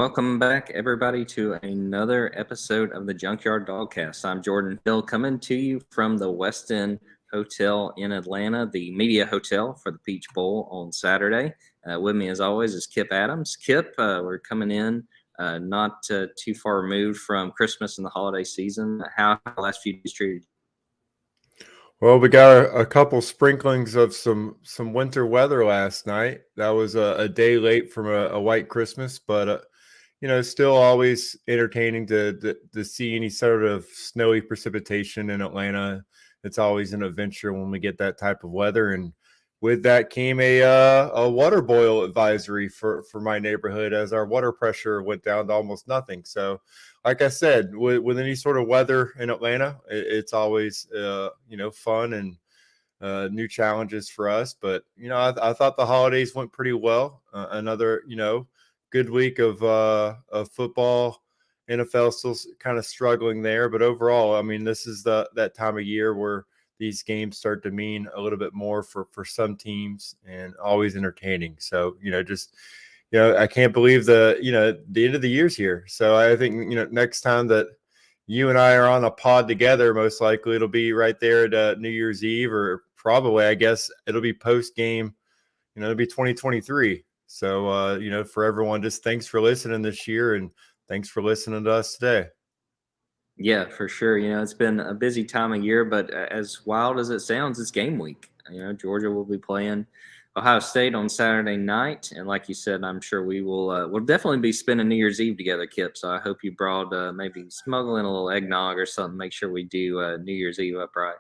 Welcome back, everybody, to another episode of the Junkyard Dawgcast. I'm Jordan Hill, coming to you from the West End Hotel in Atlanta, the media hotel for the Peach Bowl on Saturday. With me, as always, is Kip Adams. Kip, we're coming in not too far removed from Christmas and the holiday season. How have the last few days treated you? Well, we got a couple sprinklings of some winter weather last night. That was a day late from a white Christmas, but still always entertaining to see any sort of snowy precipitation in Atlanta. It's always an adventure when we get that type of weather, and with that came a water boil advisory for my neighborhood as our water pressure went down to almost nothing. So, like I said, with any sort of weather in Atlanta, it's always fun and new challenges for us. But I thought the holidays went pretty well. Another good week of football. NFL still kind of struggling there, but overall, I mean, this is that time of year where these games start to mean a little bit more for some teams, and always entertaining. So I can't believe the end of the year's here. So I think next time that you and I are on a pod together, most likely it'll be right there at New Year's Eve, or probably, I guess, it'll be post game. It'll be 2023. So for everyone, just thanks for listening this year, and thanks for listening to us today. Yeah, for sure. It's been a busy time of year, but as wild as it sounds, it's game week. Georgia will be playing Ohio State on Saturday night, and like you said, I'm sure we'll definitely be spending New Year's Eve together, Kip. So I hope you brought maybe smuggle in a little eggnog or something. Make sure we do New Year's Eve upright.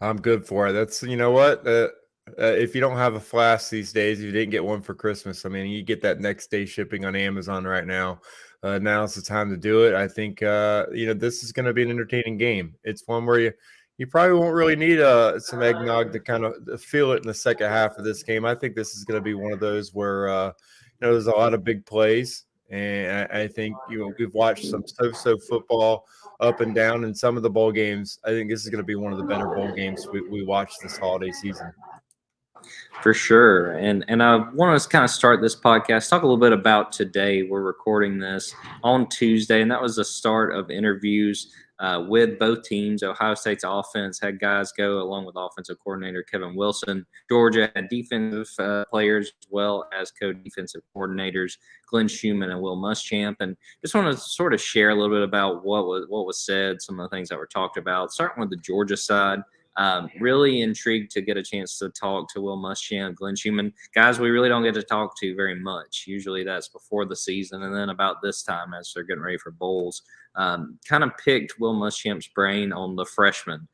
I'm good for it. That's what. If you don't have a flask these days, if you didn't get one for Christmas, I mean, you get that next day shipping on Amazon right now. Now's the time to do it. I think this is going to be an entertaining game. It's one where you probably won't really need some eggnog to kind of feel it in the second half of this game. I think this is going to be one of those where there's a lot of big plays, and I think we've watched some so football up and down in some of the bowl games. I think this is going to be one of the better bowl games we watched this holiday season. For sure. And I want to kind of start this podcast, talk a little bit about today. We're recording this on Tuesday, and that was the start of interviews with both teams. Ohio State's offense had guys go along with offensive coordinator Kevin Wilson. Georgia had defensive players as well as co-defensive coordinators Glenn Schumann and Will Muschamp. And just want to sort of share a little bit about what was said, some of the things that were talked about, starting with the Georgia side. Really intrigued to get a chance to talk to Will Muschamp, Glenn Schumann, guys we really don't get to talk to very much. Usually that's before the season, and then about this time as they're getting ready for bowls. Kind of picked Will Muschamp's brain on the freshmen,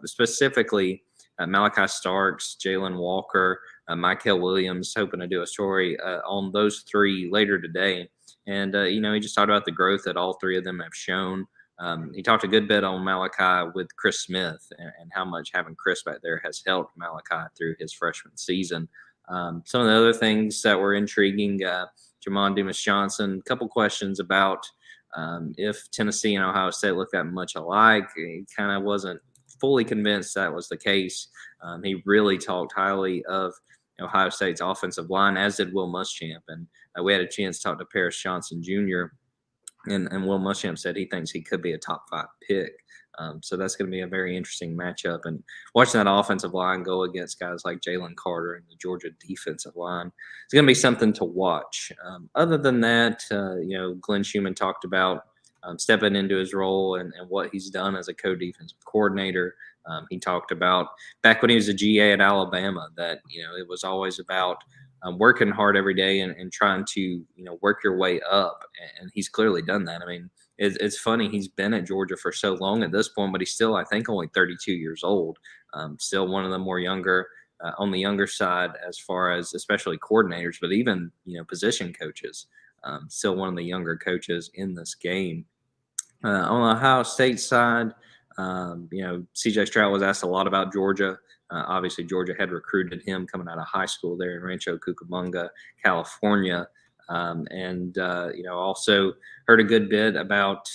specifically Malachi Starks, Jalen Walker, Michael Williams, hoping to do a story on those three later today. And, he just talked about the growth that all three of them have shown. He talked a good bit on Malachi with Chris Smith and how much having Chris back there has helped Malachi through his freshman season. Some of the other things that were intriguing, Jamon Dumas-Johnson, a couple questions about if Tennessee and Ohio State look that much alike. He kind of wasn't fully convinced that was the case. He really talked highly of Ohio State's offensive line, as did Will Muschamp. And we had a chance to talk to Paris Johnson Jr., and Will Muschamp said he thinks he could be a top 5 pick. So that's going to be a very interesting matchup. And watching that offensive line go against guys like Jalen Carter and the Georgia defensive line, it's going to be something to watch. Other than that, Glenn Schumann talked about stepping into his role and what he's done as a co-defensive coordinator. He talked about back when he was a GA at Alabama that, it was always about working hard every day and trying to, work your way up. And he's clearly done that. I mean, it's funny. He's been at Georgia for so long at this point, but he's still, I think, only 32 years old. Still one of the more younger, on the younger side as far as especially coordinators, but even, position coaches. Still one of the younger coaches in this game. On the Ohio State side, CJ Stroud was asked a lot about Georgia. Obviously, Georgia had recruited him coming out of high school there in Rancho Cucamonga, California. Also heard a good bit about,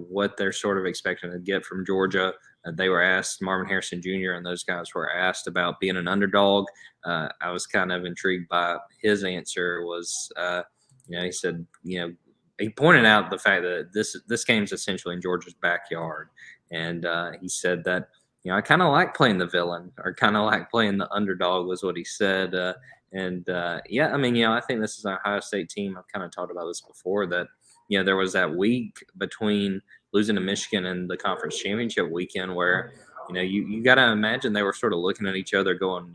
what they're sort of expecting to get from Georgia. They were asked, Marvin Harrison Jr. and those guys were asked about being an underdog. I was kind of intrigued by his answer was He said, he pointed out the fact that this game's essentially in Georgia's backyard, and he said that I kind of like playing the villain, or kind of like playing the underdog, was what he said. Yeah, I mean, I think this is an Ohio State team. I've kind of talked about this before, that there was that week between losing to Michigan and the conference championship weekend where you got to imagine they were sort of looking at each other, going,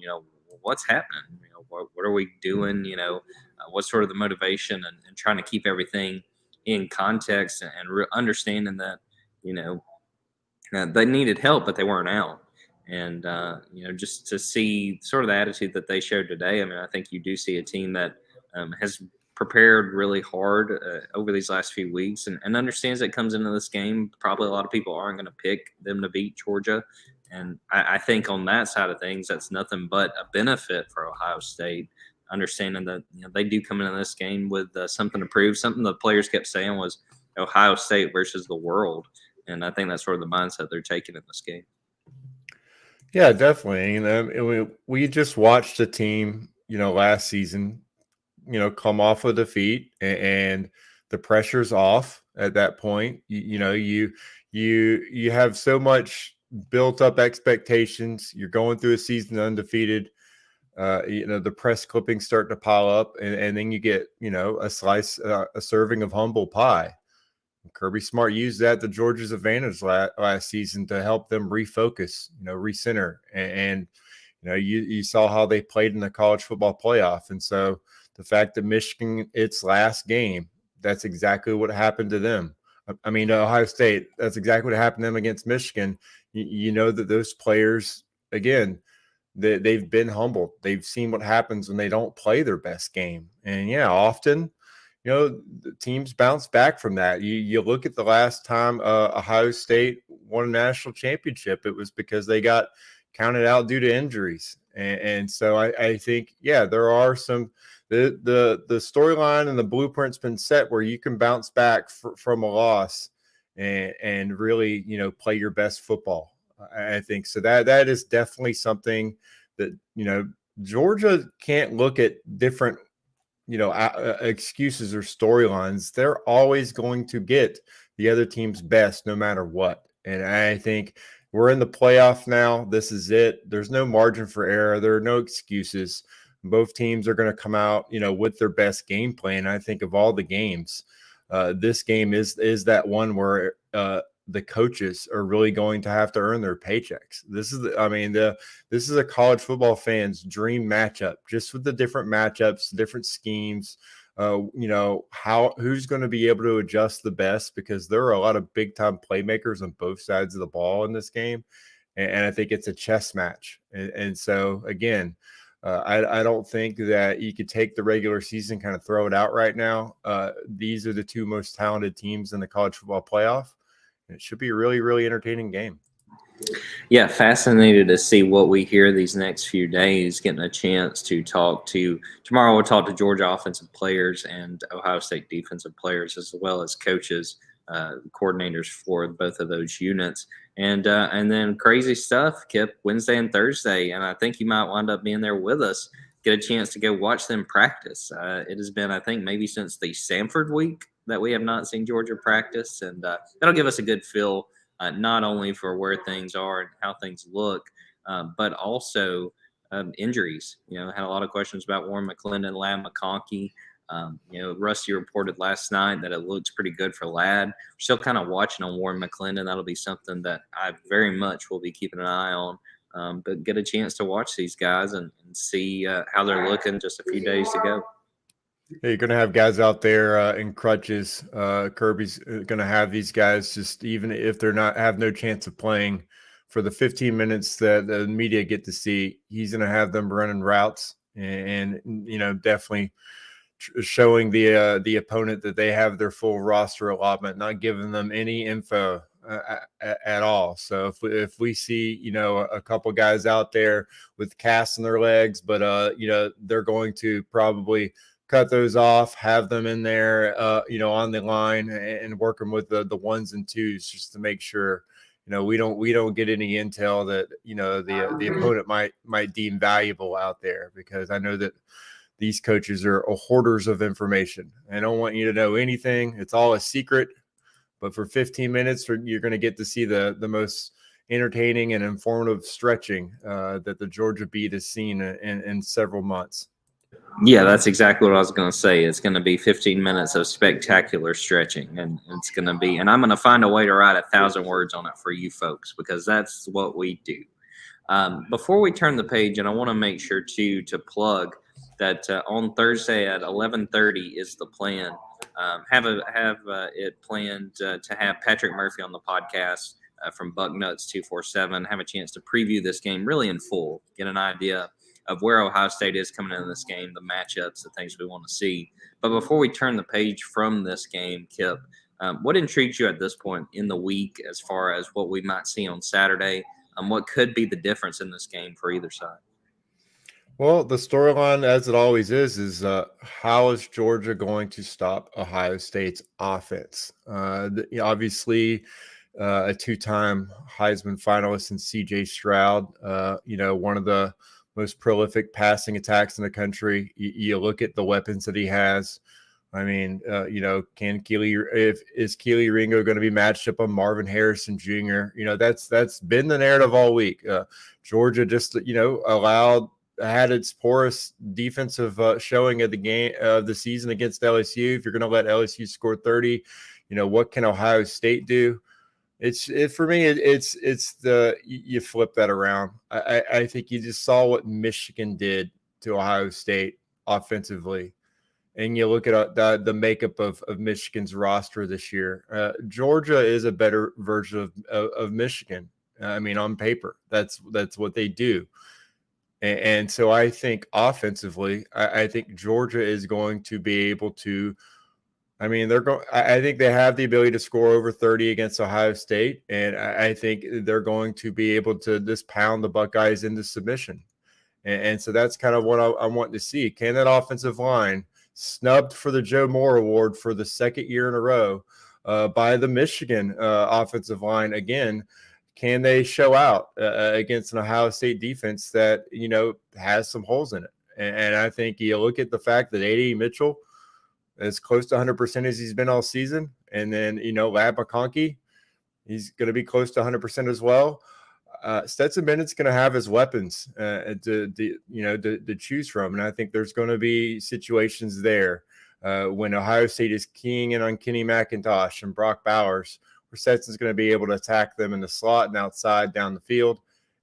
what's happening? What are we doing? What's sort of the motivation, and trying to keep everything in context, and understanding that they needed help, but they weren't out. And just to see sort of the attitude that they showed today, I mean, I think you do see a team that has prepared really hard over these last few weeks, and understands that comes into this game. Probably a lot of people aren't going to pick them to beat Georgia. And I think on that side of things, that's nothing but a benefit for Ohio State, understanding that they do come into this game with something to prove. Something the players kept saying was Ohio State versus the world. And I think that's sort of the mindset they're taking in this game. Yeah, definitely. And we just watched a team, last season, come off a defeat, and the pressure's off at that point. You have so much built up expectations. You're going through a season undefeated. The press clippings start to pile up, and then you get, a serving of humble pie. Kirby Smart used that to Georgia's advantage last season to help them refocus, recenter. And you saw how they played in the college football playoff. And so the fact that Michigan, its last game, that's exactly what happened to them. I mean, Ohio State, that's exactly what happened to them against Michigan. You know that those players, again, they've been humbled. They've seen what happens when they don't play their best game. And yeah, often, the teams bounce back from that. You look at the last time Ohio State won a national championship, it was because they got counted out due to injuries. And so I think, yeah, there are some the storyline and the blueprint's been set where you can bounce back from a loss and really, play your best football. I think so. That is definitely something that, Georgia can't look at different excuses or storylines. They're always going to get the other team's best no matter what. And I think we're in the playoff now. This is it. There's no margin for error. There are no excuses. Both teams are going to come out, with their best game plan. I think of all the games, this game is that one where the coaches are really going to have to earn their paychecks. This is a college football fan's dream matchup, just with the different matchups, different schemes. Who's going to be able to adjust the best, because there are a lot of big time playmakers on both sides of the ball in this game. And I think it's a chess match. And so again, I don't think that you could take the regular season, kind of throw it out right now. These are the two most talented teams in the college football playoff. It should be a really, really entertaining game. Yeah, fascinated to see what we hear these next few days. Getting a chance to talk to tomorrow, we'll talk to Georgia offensive players and Ohio State defensive players, as well as coaches, coordinators for both of those units. And then crazy stuff, Kip, Wednesday and Thursday. And I think you might wind up being there with us. Get a chance to go watch them practice. It has been, I think, maybe since the Samford week that we have not seen Georgia practice, and that'll give us a good feel, not only for where things are and how things look, but also injuries. Had a lot of questions about Warren McClendon, Ladd McConkey. Rusty reported last night that it looks pretty good for Ladd. We're still kind of watching on Warren McClendon. That'll be something that I very much will be keeping an eye on. But get a chance to watch these guys and see how they're looking just a few days to go. Hey, you're going to have guys out there in crutches. Kirby's going to have these guys, just even if they're have no chance of playing, for the 15 minutes that the media get to see, he's going to have them running routes and definitely showing the opponent that they have their full roster allotment, not giving them any info at all. So if we see, a couple guys out there with casts in their legs, but they're going to probably cut those off, have them in there, on the line, and working with the ones and twos, just to make sure, we don't get any intel that, the opponent might deem valuable out there, because I know that these coaches are hoarders of information. I don't want you to know anything. It's all a secret. But for 15 minutes, you're going to get to see the most entertaining and informative stretching that the Georgia beat has seen in several months. Yeah, that's exactly what I was going to say. It's going to be 15 minutes of spectacular stretching, and it's going to be. And I'm going to find a way to write 1,000 words on it for you folks, because that's what we do. Before we turn the page, and I want to make sure to plug that on Thursday at 11:30 is the plan. Have it planned to have Patrick Murphy on the podcast from Bucknuts 247. Have a chance to preview this game really in full, get an idea of where Ohio State is coming into this game, the matchups, the things we want to see. But before we turn the page from this game, Kip, what intrigues you at this point in the week as far as what we might see on Saturday? What could be the difference in this game for either side? Well, the storyline, as it always is how is Georgia going to stop Ohio State's offense? Obviously, a two-time Heisman finalist in C.J. Stroud, one of the most prolific passing attacks in the country. You look at the weapons that he has. I mean, is Keely Ringo going to be matched up on Marvin Harrison Jr.? That's been the narrative all week. Georgia just, had its poorest defensive showing of the game of the season against LSU. If you're going to let LSU score 30, what can Ohio State do? For me, you flip that around. I think you just saw what Michigan did to Ohio State offensively. And you look at the makeup of Michigan's roster this year. Georgia is a better version of Michigan. I mean, on paper, that's what they do. And so I think offensively, I think Georgia is going to be able to. I mean, I think they have the ability to score over 30 against Ohio State, and I think they're going to be able to just pound the Buckeyes into submission. And so that's kind of what I want to see. Can that offensive line, snubbed for the Joe Moore Award for the second year in a row by the Michigan offensive line again, can they show out against an Ohio State defense that, has some holes in it? And I think you look at the fact that A.D. Mitchell is close to 100% as he's been all season. And then, Lab McConkey, he's going to be close to 100% as well. Stetson Bennett's going to have his weapons to choose from. And I think there's going to be situations there when Ohio State is keying in on Kenny McIntosh and Brock Bowers, where Stetson's going to be able to attack them in the slot and outside down the field.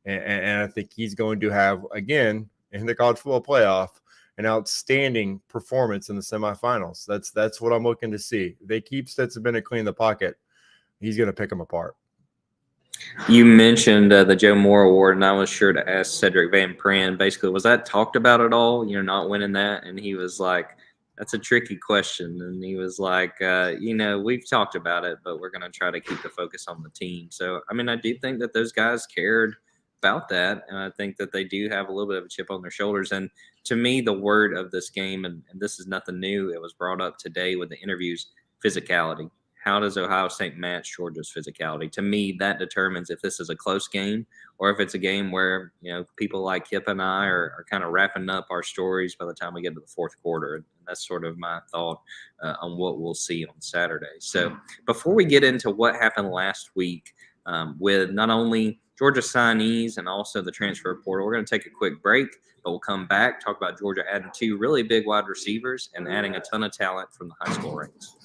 And I think he's going to have, again, in the college football playoff, an outstanding performance in the semifinals. That's what I'm looking to see. If they keep Stetson Bennett clean the pocket, he's going to pick them apart. You mentioned the Joe Moore Award, and I was sure to ask Cedric Van Pran, basically, was that talked about at all? You're not winning that? And he was like, that's a tricky question. And he was like, we've talked about it, but we're going to try to keep the focus on the team. So, I mean, I do think that those guys cared about that, and I think that they do have a little bit of a chip on their shoulders. And to me, the word of this game, and this is nothing new, it was brought up today with the interviews, physicality. How does Ohio State match Georgia's physicality? To me, that determines if this is a close game or if it's a game where, people like Kip and I are kind of wrapping up our stories by the time we get to the fourth quarter. And that's sort of my thought on what we'll see on Saturday. So before we get into what happened last week with not only Georgia signees and also the transfer portal, we're going to take a quick break, but we'll come back, talk about Georgia adding 2 really big wide receivers and adding a ton of talent from the high school ranks.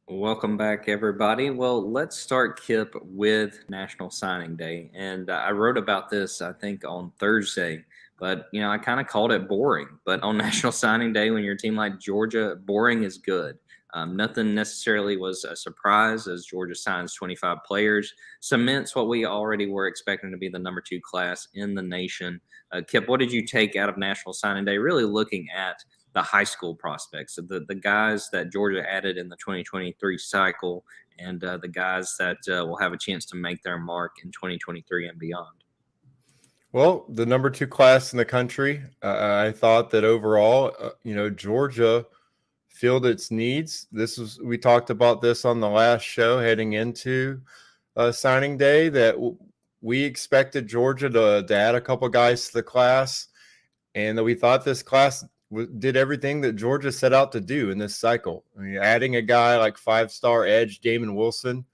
Welcome back, everybody. Well, let's start, Kip, with National Signing Day. And I wrote about this, I think, on Thursday. But, I kind of called it boring. But on National Signing Day, when you're a team like Georgia, boring is good. Nothing necessarily was a surprise as Georgia signs 25 players, cements what we already were expecting to be the number 2 class in the nation. Kip, what did you take out of National Signing Day? Really looking at the high school prospects, the guys that Georgia added in the 2023 cycle, and the guys that will have a chance to make their mark in 2023 and beyond. Well, the number 2 class in the country, I thought that overall, Georgia filled its needs. We talked about this on the last show heading into signing day, that we expected Georgia to add a couple guys to the class, and that we thought this class did everything that Georgia set out to do in this cycle. I mean, adding a guy like 5-star edge Damon Wilson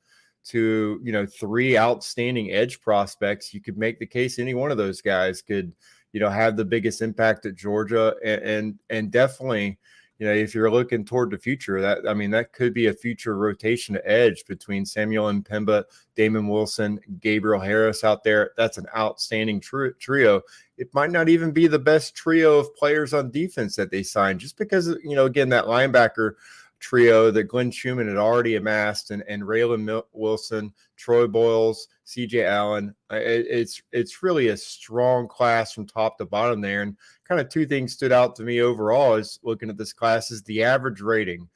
to 3 outstanding edge prospects, you could make the case any one of those guys could have the biggest impact at Georgia, and definitely if you're looking toward the future, that could be a future rotation to edge between Samuel Mpemba, Damon Wilson, Gabriel Harris out there. That's an outstanding trio. It might not even be the best trio of players on defense that they signed, just because again, that linebacker trio that Glenn Schumann had already amassed, and Raylan Wilson, Troy Boyles, CJ Allen. It's really a strong class from top to bottom there. And kind of 2 things stood out to me overall is looking at this class is the average rating,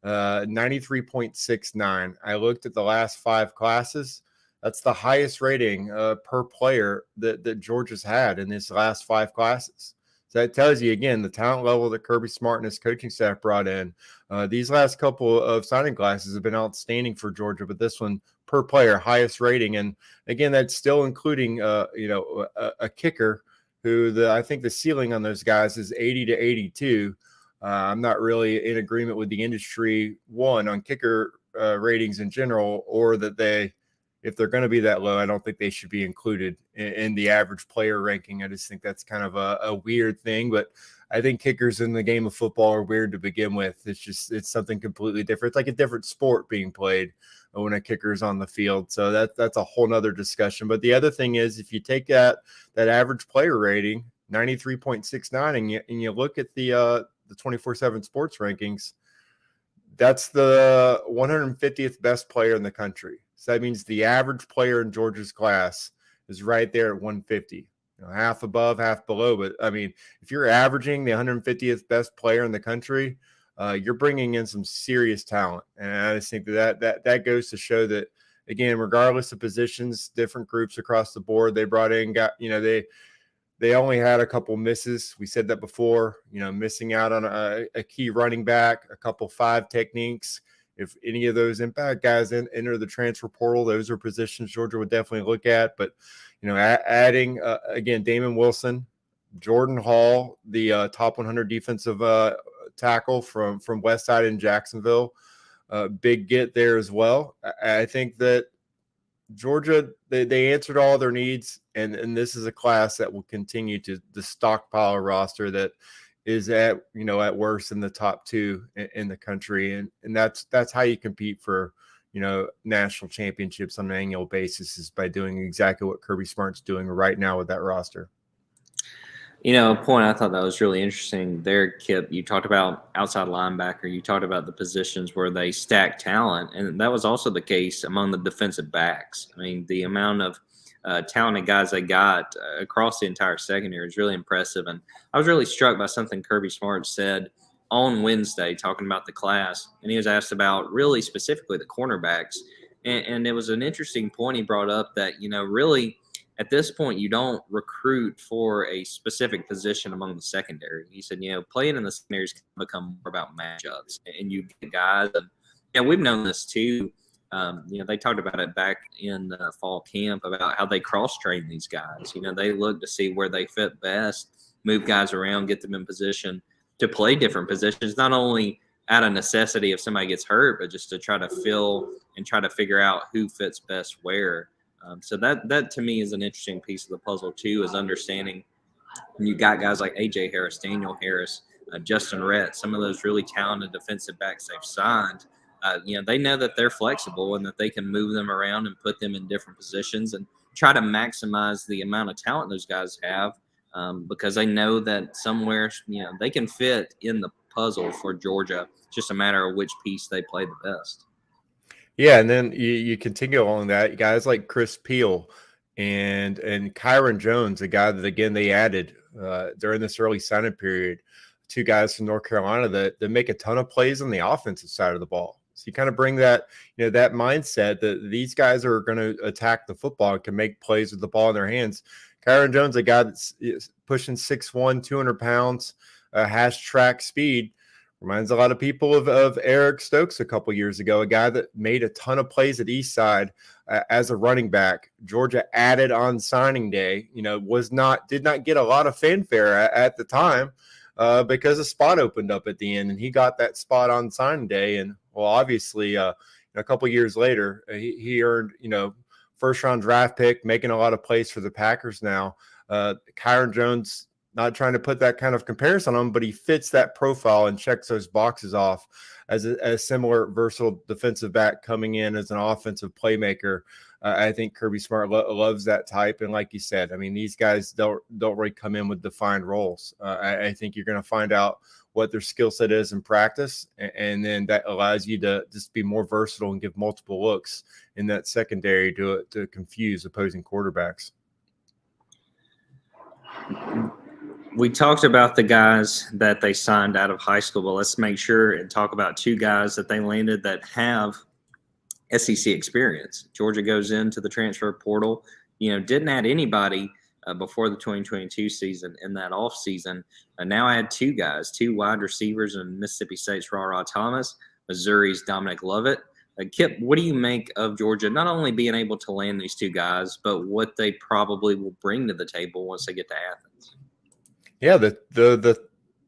93.69. I looked at the last 5 classes. That's the highest rating per player that Georgia's had in this last 5 classes. So that tells you, again, the talent level that Kirby Smart and his coaching staff brought in. These last couple of signing classes have been outstanding for Georgia, but this one per player, highest rating. And again, that's still including, a kicker who I think the ceiling on those guys is 80 to 82. I'm not really in agreement with the industry, on kicker ratings in general, or that if they're going to be that low, I don't think they should be included in the average player ranking. I just think that's kind of a weird thing, but I think kickers in the game of football are weird to begin with. It's something completely different. It's like a different sport being played when a kicker is on the field. So that's a whole nother discussion. But the other thing is, if you take that average player rating, 93.69, and you look at the 24/7 sports rankings, that's the 150th best player in the country. So that means the average player in Georgia's class is right there at 150, half above, half below. But I mean, if you're averaging the 150th best player in the country, you're bringing in some serious talent. And I just think that goes to show that, again, regardless of positions, different groups across the board, they brought in, they only had a couple misses. We said that before, missing out on a key running back, a couple 5 techniques. If any of those impact guys enter the transfer portal, those are positions Georgia would definitely look at. But, adding, again, Damon Wilson, Jordan Hall, the top 100 defensive tackle from Westside in Jacksonville, big get there as well. I think that Georgia, they answered all their needs, and this is a class that will continue to the stockpile roster that is at worst in the top 2 in the country, and that's how you compete for national championships on an annual basis, is by doing exactly what Kirby Smart's doing right now with that roster. A point I thought that was really interesting there, Kip. You talked about outside linebacker. You talked about the positions where they stack talent, and that was also the case among the defensive backs. I mean, the amount of talented guys they got across the entire secondary is really impressive. And I was really struck by something Kirby Smart said on Wednesday, talking about the class, and he was asked about really specifically the cornerbacks. And it was an interesting point he brought up that, really – at this point, you don't recruit for a specific position among the secondary. He said, playing in the secondaries can become more about matchups, and you get guys. And we've known this too. They talked about it back in fall camp about how they cross-train these guys. They look to see where they fit best, move guys around, get them in position to play different positions, not only out of necessity if somebody gets hurt, but just to try to fill and try to figure out who fits best where. So that to me is an interesting piece of the puzzle too, is understanding when you got guys like A.J. Harris, Daniel Harris, Justin Rhett, some of those really talented defensive backs they've signed. They know that they're flexible and that they can move them around and put them in different positions and try to maximize the amount of talent those guys have, because they know that somewhere they can fit in the puzzle for Georgia. It's just a matter of which piece they play the best. Yeah, and then you continue along that. Guys like Chris Peel and Kyron Jones, a guy that, again, they added during this early signing period, two guys from North Carolina that make a ton of plays on the offensive side of the ball. So you kind of bring that, that mindset that these guys are going to attack the football and can make plays with the ball in their hands. Kyron Jones, a guy that's pushing 6'1", 200 pounds, has track speed. Reminds a lot of people of Eric Stokes a couple years ago, a guy that made a ton of plays at Eastside as a running back. Georgia added on signing day, did not get a lot of fanfare at the time because a spot opened up at the end, and he got that spot on signing day. And well, obviously, a couple years later, he earned, first round draft pick, making a lot of plays for the Packers now. Kyron Jones, not trying to put that kind of comparison on him, but he fits that profile and checks those boxes off as a similar versatile defensive back coming in as an offensive playmaker. I think Kirby Smart loves that type. And like you said, I mean, these guys don't really come in with defined roles. I think you're going to find out what their skill set is in practice, and then that allows you to just be more versatile and give multiple looks in that secondary to confuse opposing quarterbacks. We talked about the guys that they signed out of high school, but let's make sure and talk about two guys that they landed that have SEC experience. Georgia goes into the transfer portal, didn't add anybody before the 2022 season in that offseason. Now I had two wide receivers in Mississippi State's Ra Thomas, Missouri's Dominic Lovett. Kip, what do you make of Georgia not only being able to land these two guys, but what they probably will bring to the table once they get to Athens? Yeah, the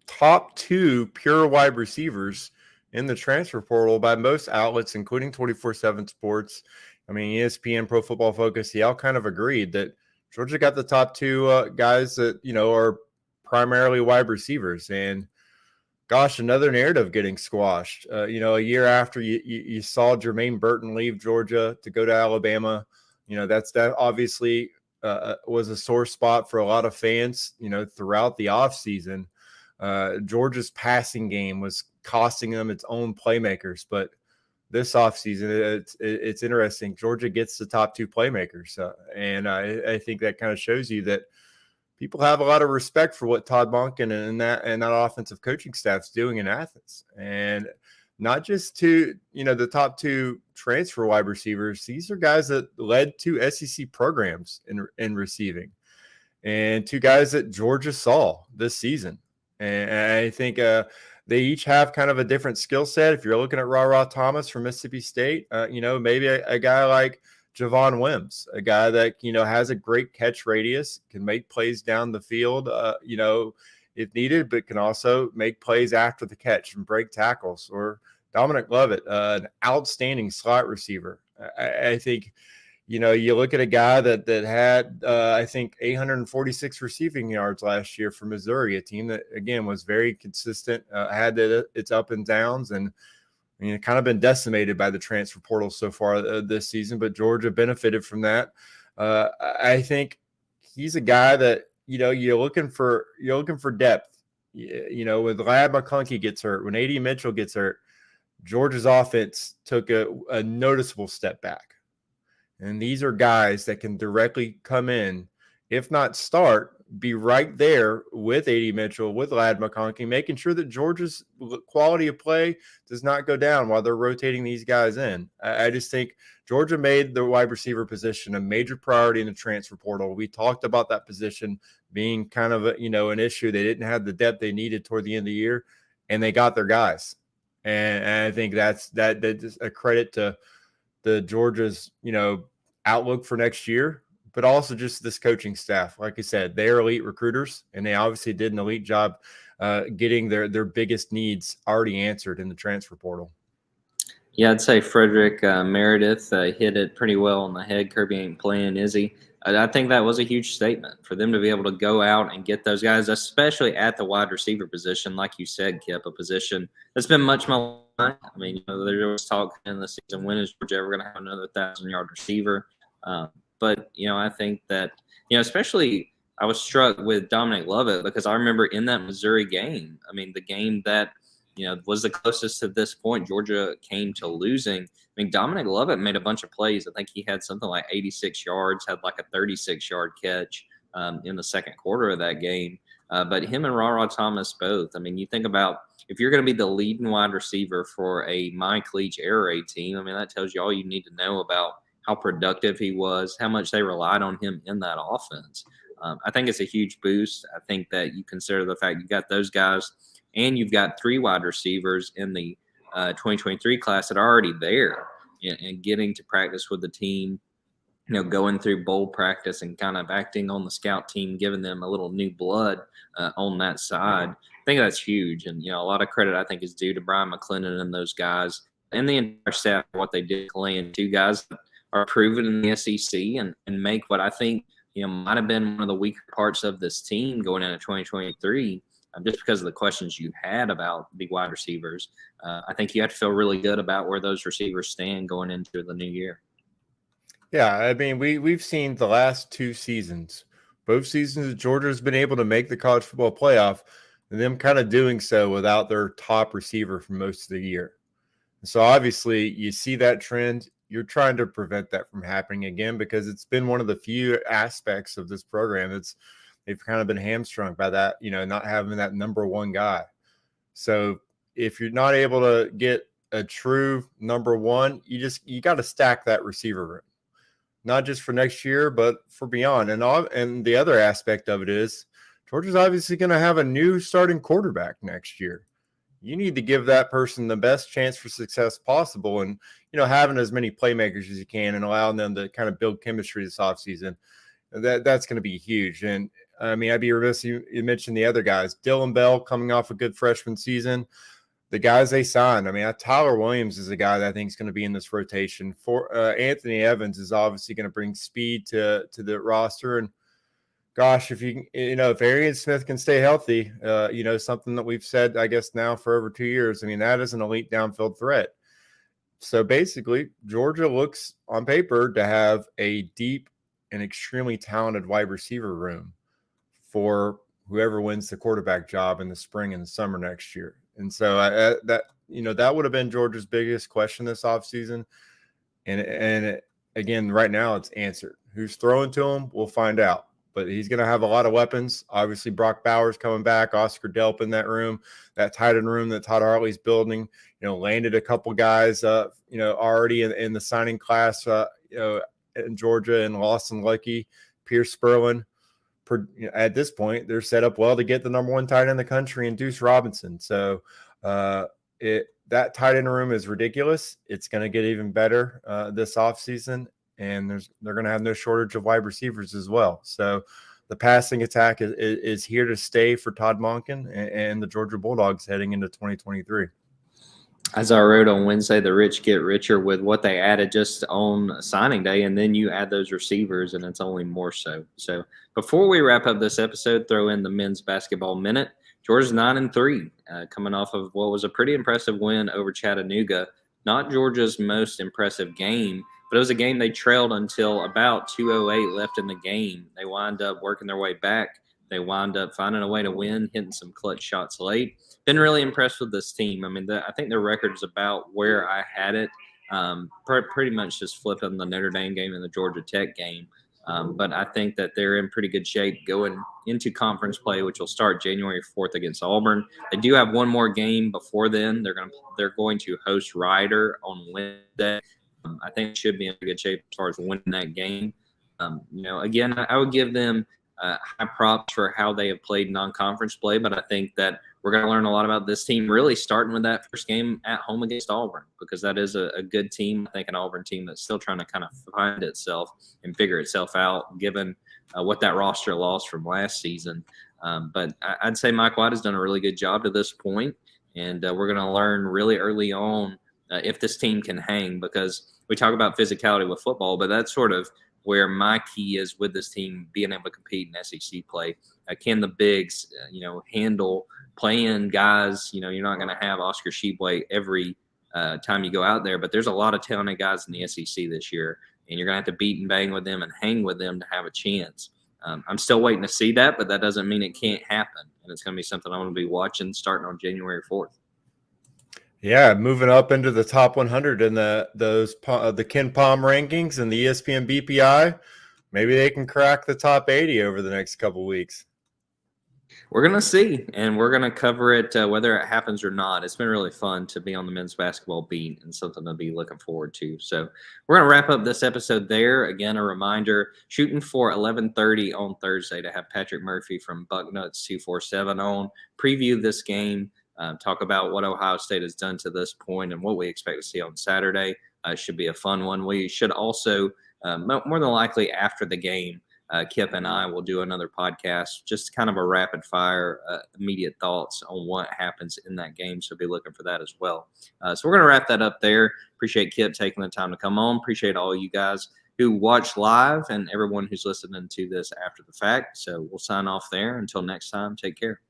top two pure wide receivers in the transfer portal by most outlets, including 24/7 Sports. I mean, ESPN, Pro Football Focus, they all kind of agreed that Georgia got the top two guys that, are primarily wide receivers. And gosh, another narrative getting squashed. A year after you saw Jermaine Burton leave Georgia to go to Alabama, that obviously was a sore spot for a lot of fans, throughout the offseason. Georgia's passing game was costing them its own playmakers. But this offseason, it's interesting. Georgia gets the top two playmakers. And I think that kind of shows you that people have a lot of respect for what Todd Monken and that offensive coaching staff's doing in Athens. And not just to, the top two transfer wide receivers. These are guys that led two SEC programs in receiving, and two guys that Georgia saw this season. And I think they each have kind of a different skill set. If you're looking at Ra Thomas from Mississippi State, maybe a guy like Javon Wims, a guy that, has a great catch radius, can make plays down the field, if needed, but can also make plays after the catch and break tackles. Or Dominic Lovett, an outstanding slot receiver. I think, you look at a guy that had, I think, 846 receiving yards last year for Missouri, a team that, again, was very consistent, had its up and downs, and kind of been decimated by the transfer portal so far this season. But Georgia benefited from that. I think he's a guy that, you're looking for depth. When Lad McConkey gets hurt, when A.D. Mitchell gets hurt, Georgia's offense took a noticeable step back. And these are guys that can directly come in, if not start, be right there with A.D. Mitchell, with Lad McConkey, making sure that Georgia's quality of play does not go down while they're rotating these guys in. I just think Georgia made the wide receiver position a major priority in the transfer portal. We talked about that position being kind of an issue. They didn't have the depth they needed toward the end of the year, and they got their guys. And I think that's a credit to the Georgia's outlook for next year, but also just this coaching staff. Like I said, they are elite recruiters, and they obviously did an elite job getting their biggest needs already answered in the transfer portal. Yeah, I'd say Frederick Meredith hit it pretty well on the head. Kirby ain't playing, is he? I think that was a huge statement for them to be able to go out and get those guys, especially at the wide receiver position. Like you said, Kip, a position that's been much maligned. I mean, there was talk in the season, when is Georgia ever going to have another 1,000-yard receiver? But, I think that, especially I was struck with Dominic Lovett, because I remember in that Missouri game, I mean, the game that was the closest to this point Georgia came to losing. I mean, Dominic Lovett made a bunch of plays. I think he had something like 86 yards, had like a 36-yard catch in the second quarter of that game. But him and Ra Thomas both. I mean, you think about if you're going to be the leading wide receiver for a Mike Leach Air Raid team, I mean, that tells you all you need to know about how productive he was, how much they relied on him in that offense. I think it's a huge boost. I think that you consider the fact you got those guys and you've got 3 wide receivers in the 2023 class that are already there and getting to practice with the team, going through bowl practice and kind of acting on the scout team, giving them a little new blood on that side. I think that's huge. And, a lot of credit I think is due to Brian McClendon and those guys and the entire staff for what they did, laying 2 guys that are proven in the SEC and make what I think, might have been one of the weaker parts of this team going into 2023, just because of the questions you had about the wide receivers. I think you have to feel really good about where those receivers stand going into the new year. Yeah, I mean, we've seen the last 2 seasons, both seasons Georgia's been able to make the college football playoff, and them kind of doing so without their top receiver for most of the year. So obviously you see that trend. You're trying to prevent that from happening again because it's been one of the few aspects of this program they've kind of been hamstrung by that, not having that number 1 guy. So if you're not able to get a true number 1, you got to stack that receiver room, not just for next year, but for beyond. And the other aspect of it is Georgia's obviously going to have a new starting quarterback next year. You need to give that person the best chance for success possible. And, having as many playmakers as you can and allowing them to kind of build chemistry this offseason, that's going to be huge. And I mean, I'd be remiss you mentioned the other guys. Dylan Bell coming off a good freshman season. The guys they signed. I mean, Tyler Williams is a guy that I think is going to be in this rotation. For Anthony Evans is obviously going to bring speed to the roster. And gosh, if Arian Smith can stay healthy, something that we've said, I guess now for over 2 years. I mean, that is an elite downfield threat. So basically, Georgia looks on paper to have a deep and extremely talented wide receiver room for whoever wins the quarterback job in the spring and the summer next year. And so that would have been Georgia's biggest question this offseason. And again, right now it's answered. Who's throwing to him? We'll find out. But he's going to have a lot of weapons. Obviously, Brock Bowers coming back, Oscar Delp in that room, that tight end room that Todd Hartley's building. Landed a couple guys, already in the signing class, in Georgia, and Lawson Lucky, Pierce Sperlin. At this point, they're set up well to get the number 1 tight end in the country and Deuce Robinson. So that tight end room is ridiculous. It's going to get even better this offseason. And they're going to have no shortage of wide receivers as well. So the passing attack is here to stay for Todd Monken and the Georgia Bulldogs heading into 2023. As I wrote on Wednesday, the rich get richer with what they added just on signing day, and then you add those receivers, and it's only more so. So before we wrap up this episode, throw in the men's basketball minute. Georgia's 9-3, coming off of what was a pretty impressive win over Chattanooga. Not Georgia's most impressive game, but it was a game they trailed until about 2:08 left in the game. They wind up working their way back. They wind up finding a way to win, hitting some clutch shots late. Been really impressed with this team. I mean, I think their record is about where I had it, pretty much just flipping the Notre Dame game and the Georgia Tech game. But I think that they're in pretty good shape going into conference play, which will start January 4th against Auburn. They do have one more game before then. They're going to host Rider on Wednesday. I think it should be in good shape as far as winning that game. Again, I would give them high props for how they have played non-conference play, but I think that we're going to learn a lot about this team really starting with that first game at home against Auburn, because that is a good team. I think an Auburn team that's still trying to kind of find itself and figure itself out given what that roster lost from last season. But I'd say Mike White has done a really good job to this point, and we're going to learn really early on if this team can hang, because we talk about physicality with football, but that's sort of where my key is with this team being able to compete in SEC play. Can the bigs, handle playing guys? You're not going to have Oscar Sheboy every time you go out there, but there's a lot of talented guys in the SEC this year, and you're going to have to beat and bang with them and hang with them to have a chance. I'm still waiting to see that, but that doesn't mean it can't happen, and it's going to be something I'm going to be watching starting on January 4th. Yeah, moving up into the top 100 in the Ken Palm rankings and the ESPN BPI. Maybe they can crack the top 80 over the next couple weeks. We're going to see, and we're going to cover it whether it happens or not. It's been really fun to be on the men's basketball beat and something to be looking forward to. So we're going to wrap up this episode there. Again, a reminder, shooting for 11:30 on Thursday to have Patrick Murphy from Bucknuts 247 on, preview this game, talk about what Ohio State has done to this point and what we expect to see on Saturday. It should be a fun one. We should also, more than likely after the game, Kip and I will do another podcast, just kind of a rapid fire, immediate thoughts on what happens in that game. So be looking for that as well. So we're going to wrap that up there. Appreciate Kip taking the time to come on. Appreciate all you guys who watch live and everyone who's listening to this after the fact. So we'll sign off there. Until next time, take care.